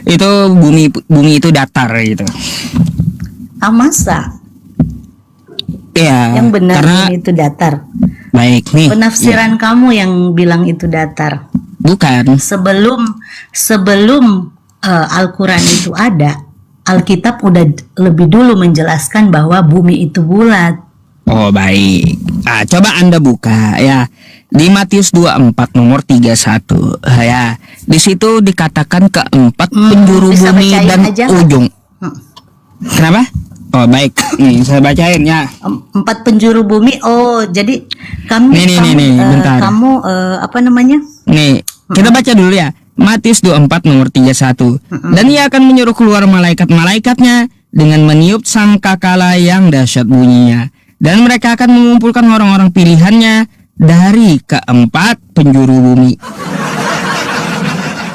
itu bumi itu datar gitu. Masa? Ya, Yang benar karena bumi itu datar. baik nih. Penafsiran kamu yang bilang itu datar. Bukan. Sebelum Al-Quran itu ada, Alkitab udah lebih dulu menjelaskan bahwa bumi itu bulat. Oh baik. Coba Anda buka ya di Matius 24 nomor 31 ya. Di situ dikatakan keempat penjuru bisa bumi bacain dan aja nggak? ujung. Kenapa? Oh baik. Nih saya bacain ya. 4 penjuru bumi. Oh, jadi Nih, bentar. kamu apa namanya? Nih, kita baca dulu ya. Matius 24 nomor 31. Dan ia akan menyuruh keluar malaikat-malaikatnya dengan meniup sangkakala yang dahsyat bunyinya. Dan mereka akan mengumpulkan orang-orang pilihannya dari keempat penjuru bumi.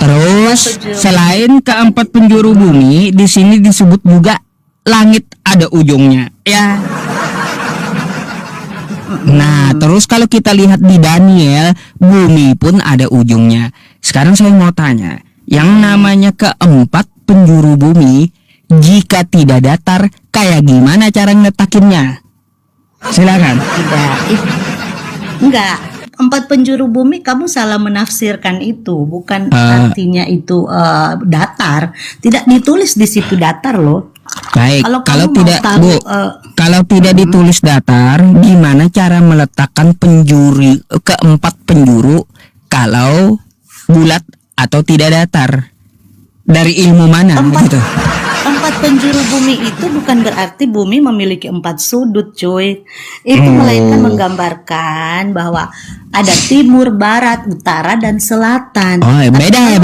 Terus selain keempat penjuru bumi, di sini disebut juga langit ada ujungnya. Ya. Nah, terus kalau kita lihat di Daniel, bumi pun ada ujungnya. Sekarang saya mau tanya, yang namanya keempat penjuru bumi, jika tidak datar, kayak gimana cara ngetakinnya? Silakan. Enggak. 4 penjuru bumi kamu salah menafsirkan itu, bukan artinya itu datar. Tidak ditulis di situ datar loh. Baik, kalau kamu tidak mau tahu, Bu, kalau tidak ditulis datar, gimana cara meletakkan keempat penjuru kalau bulat atau tidak datar? Dari ilmu mana gitu? 4 penjuru bumi itu bukan berarti bumi memiliki 4 sudut, cuy. Itu melainkan menggambarkan bahwa ada timur, barat, utara, dan selatan. Oh, beda.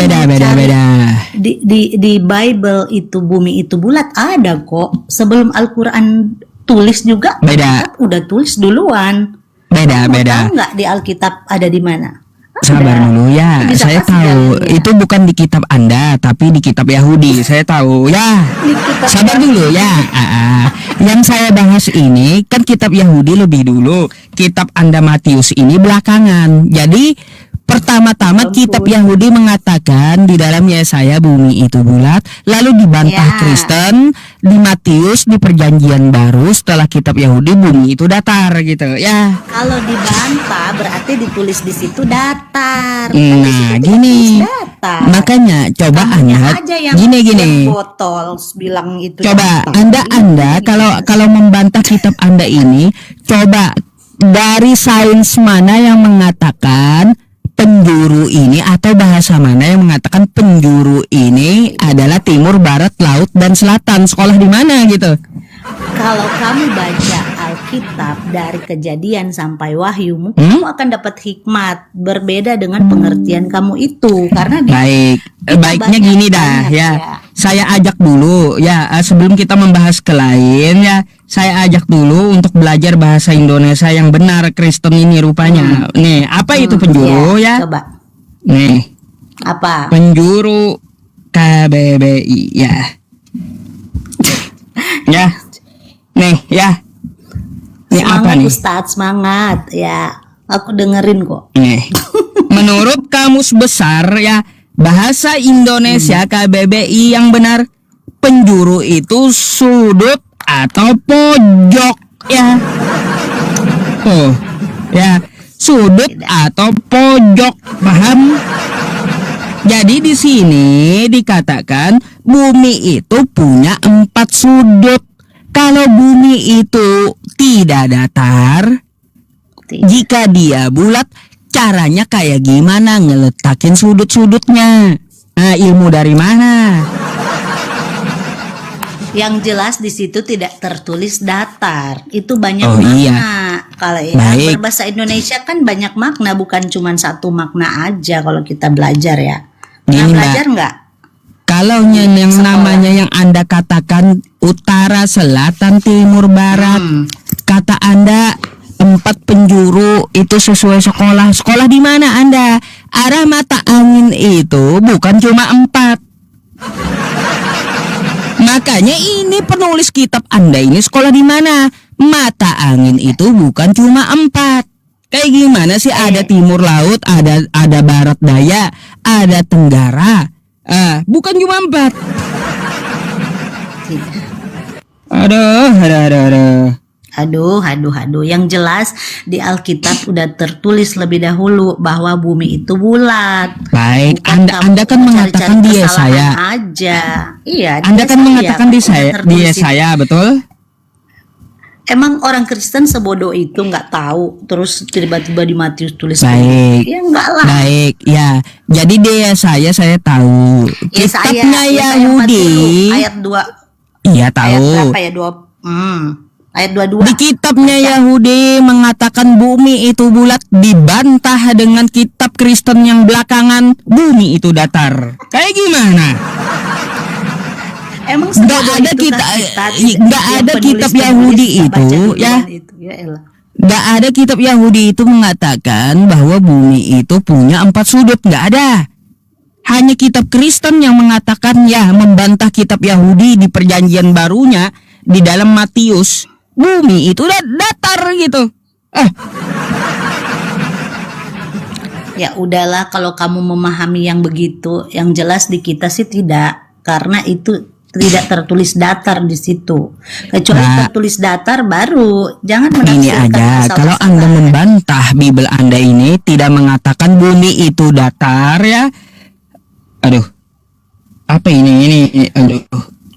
Di Bible itu bumi itu bulat ada kok. Sebelum Al-Quran tulis juga, Beda. Alkitab udah tulis duluan. Beda. Tahu nggak di Alkitab ada di mana? Sabar dulu ya, Bisa saya kasih tahu dalilnya. itu bukan di kitab Anda, tapi di kitab Yahudi. Saya tahu ya. Di kitab Sabar dulu ya. Yang saya bahas ini kan kitab Yahudi lebih dulu, kitab Anda Matius ini belakangan. Jadi pertama-tama kitab Yahudi mengatakan di dalam Yesaya bumi itu bulat, lalu dibantah Ya. Kristen di Matius di Perjanjian Baru setelah kitab Yahudi bumi itu datar gitu ya. Kalau dibantah berarti ditulis di situ datar. Nah, gini. Datar. Makanya coba Kamunya Anda aja yang gini. botol bilang itu. Coba datar. Anda kalau membantah kitab Anda ini, coba dari sains mana yang mengatakan penjuru ini atau bahasa mana yang mengatakan penjuru ini adalah timur, barat, laut, dan selatan? Sekolah di mana gitu? Kalau kamu baca Alkitab dari Kejadian sampai Wahyu, kamu akan dapat hikmat berbeda dengan pengertian kamu itu. Karena Baiknya gini dah ya. Saya ajak dulu ya, sebelum kita membahas ke lain ya, saya ajak dulu untuk belajar bahasa Indonesia yang benar Kristen ini rupanya. Nih, apa itu penjuru ya? Coba. Nih, Apa? penjuru KBBI ya. Ya. Nih ya. Ini apa Semangat nih? Ustadz, semangat ya. Aku dengerin kok. Nih. Menurut Kamus Besar ya, bahasa Indonesia KBBI yang benar, penjuru itu sudut atau pojok ya. Oh, ya, sudut atau pojok, paham? Jadi di sini dikatakan bumi itu punya 4 sudut. Kalau bumi itu tidak datar, jika dia bulat, caranya kayak gimana ngeletakin sudut-sudutnya? Nah, ilmu dari mana? Yang jelas di situ tidak tertulis datar. Itu banyak Oh, makna. iya. Kalau ya Baik. berbahasa Indonesia kan banyak makna, bukan cuma satu makna aja kalau kita belajar ya. Pernah Gini, Mbak. belajar nggak? Kalau yang namanya yang Anda katakan utara, selatan, timur, barat, kata Anda 4 penjuru itu sesuai sekolah. Sekolah di mana Anda? Arah mata angin itu bukan cuma 4. Makanya ini penulis kitab Anda ini sekolah di mana? Mata angin itu bukan cuma 4. Kayak gimana sih? Ada timur laut, ada barat daya, ada tenggara. Bukan cuma 4. Tidak. Aduh. Yang jelas di Alkitab udah tertulis lebih dahulu bahwa bumi itu bulat. Baik, Bukan kamu Anda kan mengatakan cari-cari di kesalahan Yesaya. aja. Iya, di Anda kan Yesaya. mengatakan di Tertulis itu. Yesaya, betul? Emang orang Kristen sebodoh itu nggak tahu, terus tiba-tiba di Matius tulis Baik. Ya enggak lah. Baik, ya. Jadi di Yesaya saya tahu. Yesaya Kitabnya 40 Yahudi. ayat 2. Iya Ayat tahu. berapa ya? Ayat 22. Di kitabnya Yahudi mengatakan bumi itu bulat, dibantah dengan kitab Kristen yang belakangan bumi itu datar. Kayak gimana? Emang Nggak sebodoh ada itu kita, kah nggak yang ada kitab penulis-penulis Yahudi nggak baca itu, duluan ya. itu? Ya elah. Nggak ada kitab Yahudi itu mengatakan bahwa bumi itu punya 4 sudut. Nggak ada. Hanya kitab Kristen yang mengatakan, ya, membantah kitab Yahudi di perjanjian barunya di dalam Matius, bumi itu datar gitu. Ya udahlah, kalau kamu memahami yang begitu, yang jelas di kita sih tidak, karena itu tidak tertulis datar di situ. Kecuali Nah, tertulis datar baru, jangan Ini menafsirkan aja, kalau asal-asalan. Anda membantah Bible Anda ini tidak mengatakan bumi itu datar, ya. Aduh, apa ini? Aduh,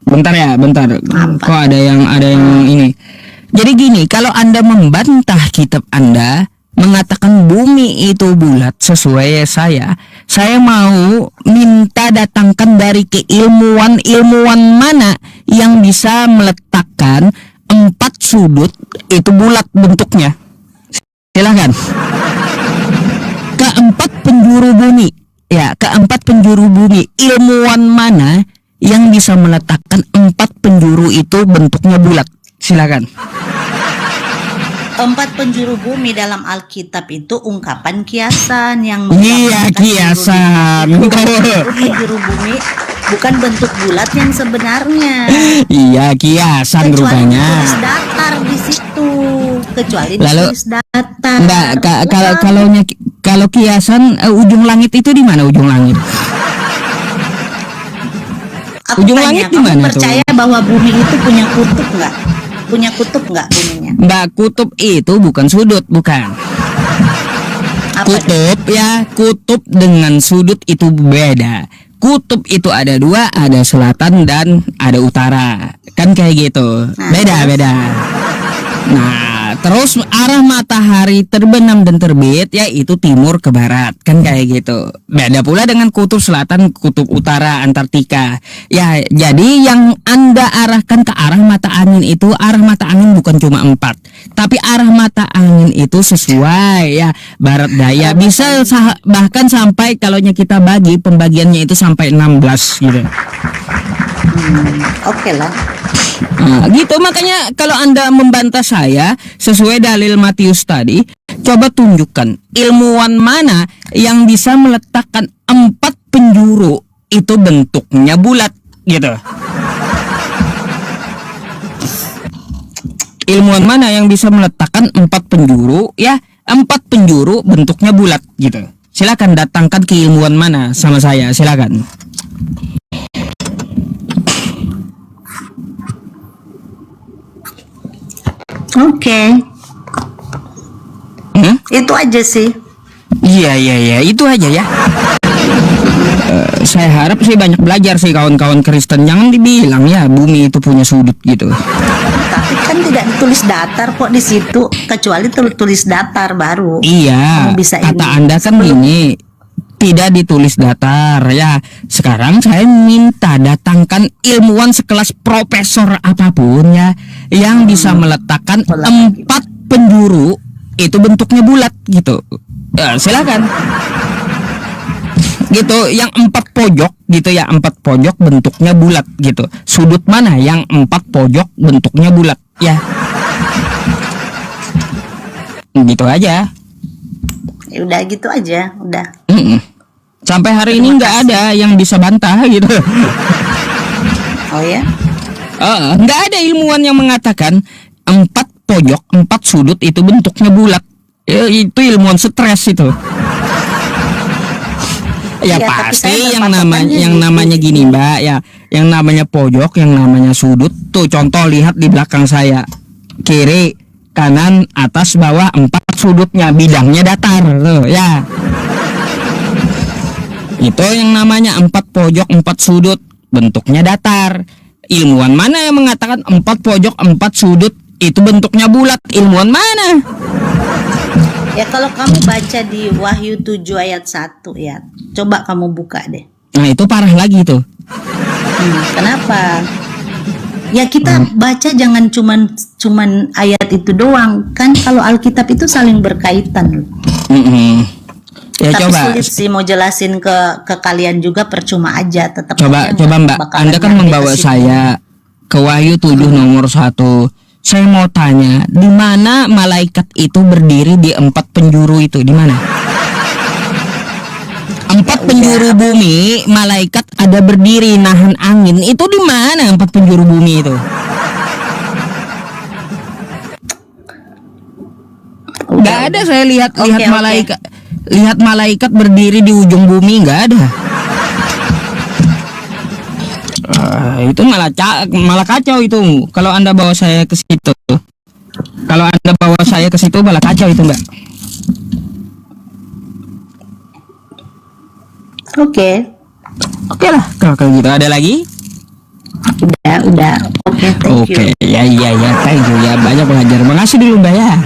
bentar ya, bentar. Apa? Kok ada yang ini? Jadi gini, kalau Anda membantah kitab Anda mengatakan bumi itu bulat sesuai saya mau minta datangkan dari keilmuan mana yang bisa meletakkan 4 sudut itu bulat bentuknya. Silakan. Keempat penjuru bumi. Ya, keempat penjuru bumi. Ilmuwan mana yang bisa meletakkan 4 penjuru itu bentuknya bulat? Silakan. 4 penjuru bumi dalam Alkitab itu ungkapan kiasan yang Iya, menggambarkan kiasan. penjuru bumi bukan bentuk bulat yang sebenarnya. Iya, kiasan Kecuali rupanya. ditulis datar di situ. Kecuali Lalu, ditulis datar. Enggak, kalau kiasan ujung langit itu di mana ujung langit? Aku ujung tanya, langit di kamu mana tuh? percaya bahwa bumi itu punya kutub nggak? Punya kutub nggak buminya? Mbak, kutub itu bukan sudut, bukan. Apa Kutub ya, kutub dengan sudut itu beda. Kutub itu ada 2, ada selatan dan ada utara. Kan kayak gitu. Beda. Nah, terus arah matahari terbenam dan terbit ya itu timur ke barat. Kan kayak gitu. Beda pula dengan kutub selatan, kutub utara, Antartika. Ya, jadi yang Anda arahkan ke arah mata angin itu, arah mata angin bukan cuma 4, tapi arah mata angin itu sesuai ya barat daya. Bisa bahkan sampai kalau kita bagi pembagiannya itu sampai 16 gitu. Oke lah. Nah, gitu makanya kalau Anda membantah saya sesuai dalil Matius tadi, coba tunjukkan ilmuwan mana yang bisa meletakkan 4 penjuru itu bentuknya bulat gitu. Ilmuwan mana yang bisa meletakkan 4 penjuru ya, 4 penjuru bentuknya bulat gitu. Silakan datangkan keilmuan mana sama saya, silakan. Oke. Itu aja sih. Iya, itu aja ya. Saya harap sih banyak belajar sih kawan-kawan Kristen. Jangan dibilang ya bumi itu punya sudut gitu. Tapi kan tidak ditulis datar kok di situ, kecuali tulis datar baru. Iya, Kamu bisa kata ini. Anda kan gini, tidak ditulis datar ya. Sekarang saya minta datangkan ilmuwan sekelas profesor apapun ya yang bisa meletakkan 4 penjuru itu bentuknya bulat gitu. Ya, silakan. Gitu, yang 4 pojok gitu ya, 4 pojok bentuknya bulat gitu. Sudut mana yang 4 pojok bentuknya bulat ya? Gitu aja. Ya udah gitu aja, udah. Sampai hari ini nggak ada yang bisa bantah gitu. Oh ya? Nggak ada ilmuwan yang mengatakan 4 pojok, 4 sudut itu bentuknya bulat. Ya, itu ilmuwan stres itu. Ya Iya, tapi pasti saya yang berpatokannya namanya gitu. gini Mbak ya, yang namanya pojok, yang namanya sudut tuh contoh lihat di belakang saya, kiri, kanan, atas, bawah, 4 sudutnya, bidangnya datar tuh ya. Itu yang namanya 4 pojok 4 sudut, bentuknya datar. Ilmuwan mana yang mengatakan 4 pojok 4 sudut itu bentuknya bulat? Ilmuwan mana? Ya kalau kamu baca di Wahyu 7 ayat 1 ya. Coba kamu buka deh. Nah itu parah lagi tuh. Kenapa? Ya kita baca jangan cuman ayat itu doang. Kan kalau Alkitab itu saling berkaitan. Ya Tapi coba sulit sih mau jelasin ke kalian juga, percuma aja, tetap coba aja Mbak, bakalan Anda kan nyampe membawa ke situ. saya ke Wahyu 7 nomor 1. Saya mau tanya, di mana malaikat itu berdiri di 4 penjuru itu? Di mana? 4 penjuru bumi, malaikat ada berdiri nahan angin. Itu di mana 4 penjuru bumi itu? Nggak ada, saya lihat Oke. malaikat. Lihat malaikat berdiri di ujung bumi, nggak ada. Itu malah kacau itu. Kalau Anda bawa saya ke situ, malah kacau itu Mbak. Oke Oke lah, kalau gitu ada lagi? udah. Oke, thank you. Oke, ya, thank you ya, banyak belajar. Makasih dulu Mbak ya.